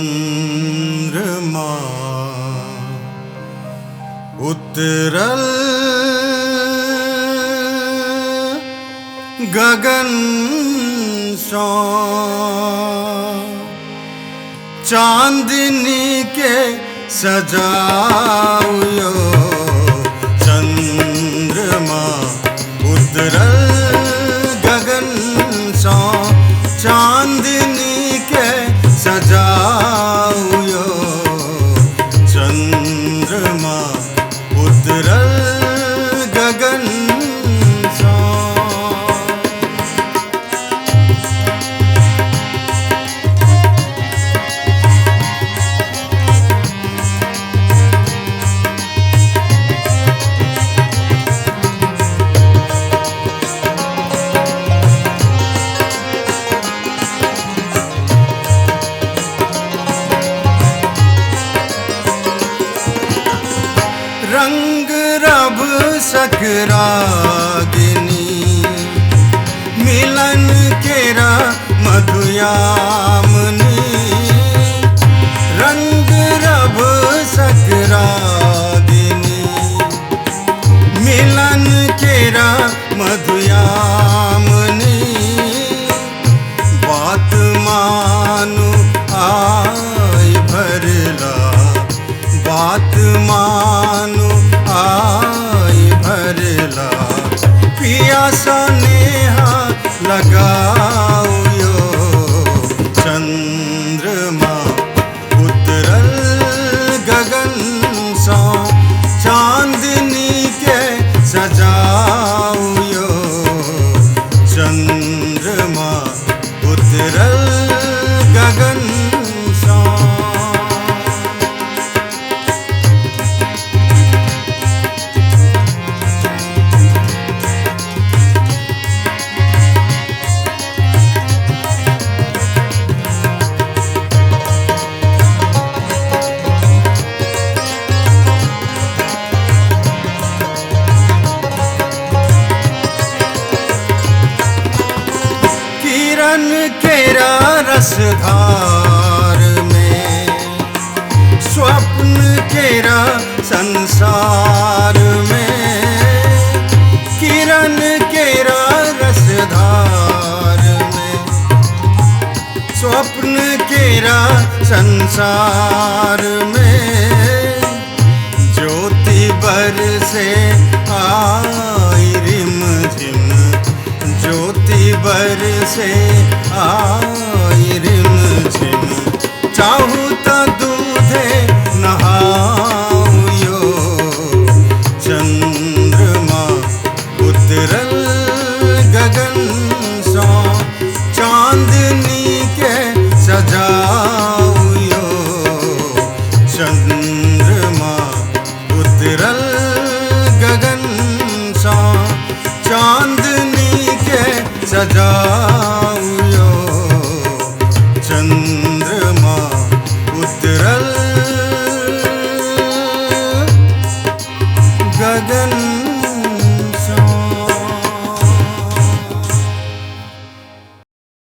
चंद्रमा उतरल गगन सो चांदनी के सजाओ चंद्रमा उतरल गगन सो चांदनी के सजाओ चंद्रमा उतरल गगन सो। रंग रब सकरागिनी मिलन केरा मधुयामनी रंग रब सकरागिनी मिलन केरा मधुयामनी बात मानु आई भरला बात मानु आई भरला पिया सा नेहा लगाओ चंद्रमा उतरल गगन सो चांदनी के सजाओ चंद्रमा उतरल गगन सो। किरण केरा रसधार में स्वप्न केरा संसार में किरण केरा रसधार में स्वप्न केरा संसार में ज्योति बरसे आई रिम झिम ज्योति बरसे आई रिम झिम चाहूं तो दूधे नहाओ चंद्रमा उतरल गगन सो चांदनी के सजाओ चंद्रमा उतरल गगन सो चांदनी के सजा।